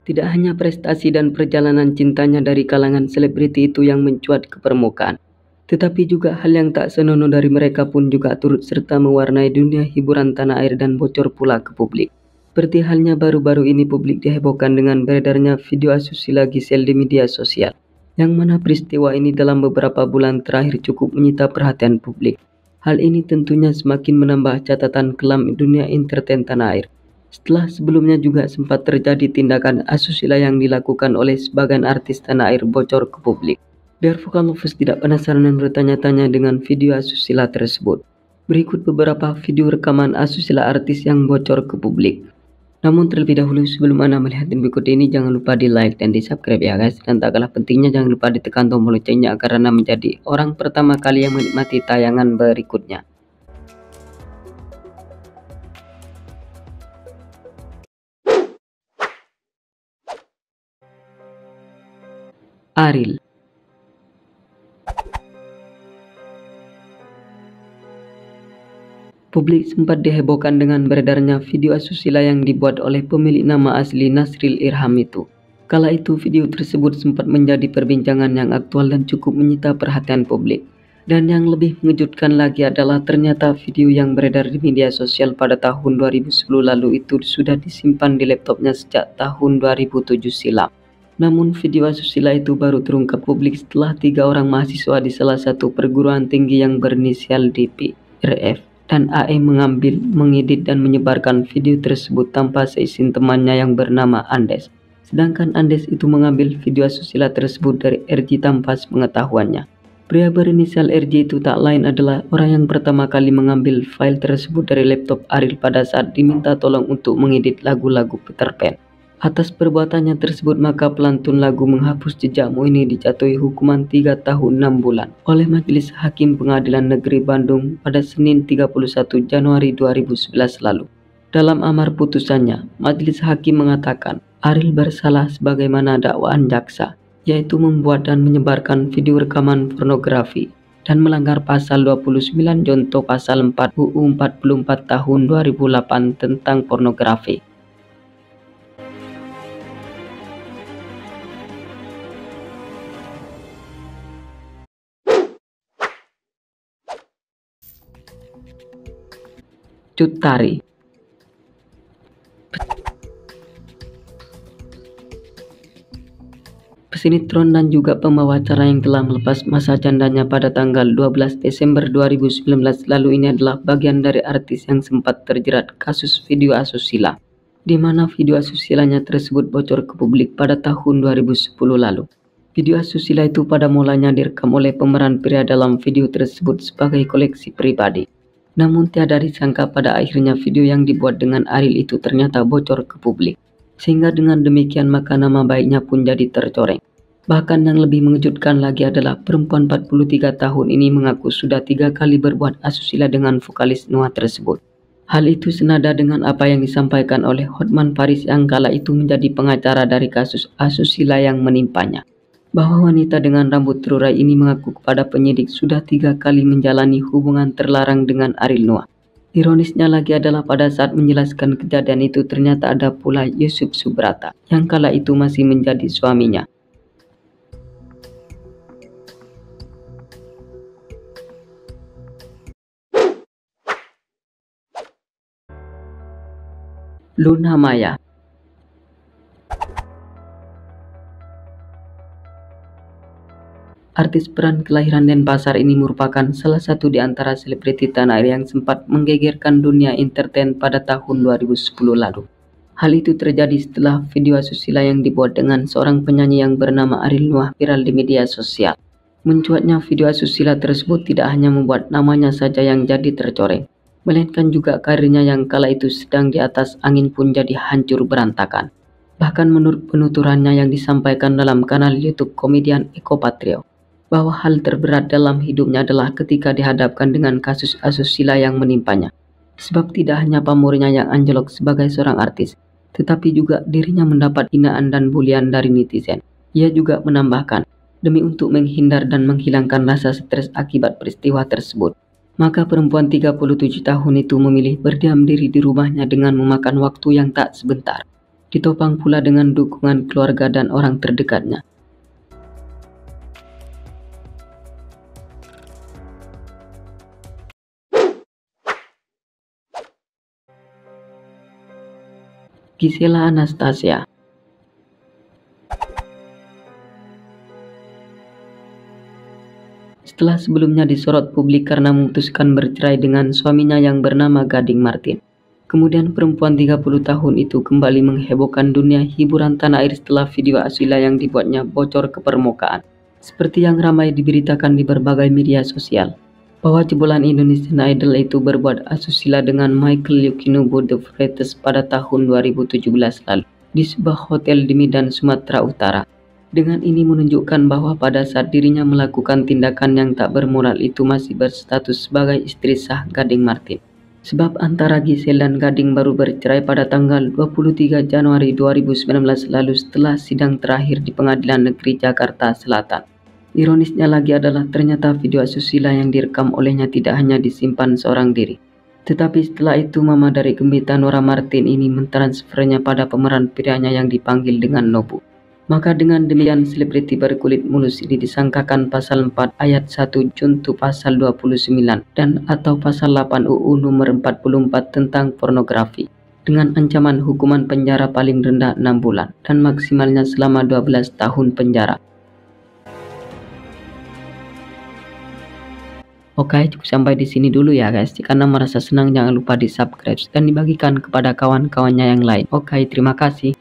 Tidak hanya prestasi dan perjalanan cintanya dari kalangan selebriti itu yang mencuat ke permukaan, tetapi juga hal yang tak senonoh dari mereka pun juga turut serta mewarnai dunia hiburan tanah air dan bocor pula ke publik. Seperti halnya baru-baru ini publik dihebohkan dengan beredarnya video asusila Giselle di media sosial, yang mana peristiwa ini dalam beberapa bulan terakhir cukup menyita perhatian publik. Hal ini tentunya semakin menambah catatan kelam dunia entertain tanah air. Setelah sebelumnya juga sempat terjadi tindakan asusila yang dilakukan oleh sebagian artis tanah air bocor ke publik. Biar Vokal Lovers tidak penasaran dan bertanya-tanya dengan video asusila tersebut, berikut beberapa video rekaman asusila artis yang bocor ke publik. Namun terlebih dahulu sebelum Anda melihat yang berikut ini, jangan lupa di like dan di subscribe ya guys. Dan tak kalah pentingnya jangan lupa ditekan tombol loncengnya agar Anda menjadi orang pertama kali yang menikmati tayangan berikutnya. Ariel. Publik sempat dihebohkan dengan beredarnya video asusila yang dibuat oleh pemilik nama asli Nasril Irham itu. Kala itu video tersebut sempat menjadi perbincangan yang aktual dan cukup menyita perhatian publik. Dan yang lebih mengejutkan lagi adalah ternyata video yang beredar di media sosial pada tahun 2010 lalu itu sudah disimpan di laptopnya sejak tahun 2007 silam. Namun video asusila itu baru terungkap publik setelah 3 orang mahasiswa di salah satu perguruan tinggi yang berinisial DP, RF, dan AE mengambil, mengedit dan menyebarkan video tersebut tanpa seizin temannya yang bernama Andes. Sedangkan Andes itu mengambil video asusila tersebut dari RJ tanpa sepengetahuannya. Pria berinisial RJ itu tak lain adalah orang yang pertama kali mengambil file tersebut dari laptop Ariel pada saat diminta tolong untuk mengedit lagu-lagu Peter Pan. Atas perbuatannya tersebut maka pelantun lagu Menghapus Jejakmu ini dijatuhi hukuman 3 tahun 6 bulan oleh Majelis Hakim Pengadilan Negeri Bandung pada Senin 31 Januari 2011 lalu. Dalam amar putusannya, Majelis Hakim mengatakan Ariel bersalah sebagaimana dakwaan jaksa, yaitu membuat dan menyebarkan video rekaman pornografi dan melanggar pasal 29 Jonto pasal 4 UU 44 tahun 2008 tentang pornografi. Cut Tari. Pesinetron dan juga pembawa acara yang telah melepas masa jandanya pada tanggal 12 Desember 2019 lalu ini adalah bagian dari artis yang sempat terjerat kasus video asusila, di mana video asusilanya tersebut bocor ke publik pada tahun 2010 lalu. Video asusila itu pada mulanya direkam oleh pemeran pria dalam video tersebut sebagai koleksi pribadi. Namun tiada disangka pada akhirnya video yang dibuat dengan Ariel itu ternyata bocor ke publik. Sehingga dengan demikian maka nama baiknya pun jadi tercoreng. Bahkan yang lebih mengejutkan lagi adalah perempuan 43 tahun ini mengaku sudah 3 kali berbuat asusila dengan vokalis Noah tersebut. Hal itu senada dengan apa yang disampaikan oleh Hotman Paris yang kala itu menjadi pengacara dari kasus asusila yang menimpanya. Bahwa wanita dengan rambut terurai ini mengaku kepada penyidik sudah 3 kali menjalani hubungan terlarang dengan Ariel Noah. Ironisnya lagi adalah pada saat menjelaskan kejadian itu ternyata ada pula Yusuf Subrata yang kala itu masih menjadi suaminya. Luna Maya. Artis peran kelahiran Denpasar ini merupakan salah satu di antara selebriti tanah air yang sempat menggegerkan dunia entertain pada tahun 2010 lalu. Hal itu terjadi setelah video asusila yang dibuat dengan seorang penyanyi yang bernama Ariel Noah viral di media sosial. Mencuatnya video asusila tersebut tidak hanya membuat namanya saja yang jadi tercoreng, melainkan juga karirnya yang kala itu sedang di atas angin pun jadi hancur berantakan. Bahkan menurut penuturannya yang disampaikan dalam kanal YouTube komedian Eko Patrio, bahwa hal terberat dalam hidupnya adalah ketika dihadapkan dengan kasus asusila yang menimpanya. Sebab tidak hanya pamornya yang anjlok sebagai seorang artis, tetapi juga dirinya mendapat hinaan dan bulian dari netizen. Ia juga menambahkan, demi untuk menghindar dan menghilangkan rasa stres akibat peristiwa tersebut, maka perempuan 37 tahun itu memilih berdiam diri di rumahnya dengan memakan waktu yang tak sebentar. ditopang pula dengan dukungan keluarga dan orang terdekatnya. Gisela Anastasia. Setelah sebelumnya disorot publik karena memutuskan bercerai dengan suaminya yang bernama Gading Martin, kemudian perempuan 30 tahun itu kembali menghebohkan dunia hiburan tanah air setelah video asusila yang dibuatnya bocor ke permukaan. Seperti yang ramai diberitakan di berbagai media sosial, bahwa jebolan Indonesian Idol itu berbuat asusila dengan Michael Yoshinobu The Freitas pada tahun 2017 lalu di sebuah hotel di Medan, Sumatera Utara. Dengan ini menunjukkan bahwa pada saat dirinya melakukan tindakan yang tak bermoral itu masih berstatus sebagai istri sah Gading Martin. Sebab antara Gisel dan Gading baru bercerai pada tanggal 23 Januari 2019 lalu setelah sidang terakhir di Pengadilan Negeri Jakarta Selatan. Ironisnya lagi adalah ternyata video asusila yang direkam olehnya tidak hanya disimpan seorang diri, tetapi setelah itu mama dari Gembita Nora Martin ini mentransfernya pada pemeran prianya yang dipanggil dengan Nobu. Maka dengan demikian selebriti berkulit mulus ini disangkakan pasal 4 ayat 1 junto pasal 29 dan atau pasal 8 UU nomor 44 tentang pornografi dengan ancaman hukuman penjara paling rendah 6 bulan dan maksimalnya selama 12 tahun penjara. Oke, cukup sampai di sini dulu ya guys. Jika Anda merasa senang jangan lupa di subscribe dan dibagikan kepada kawan-kawannya yang lain. Oke, terima kasih.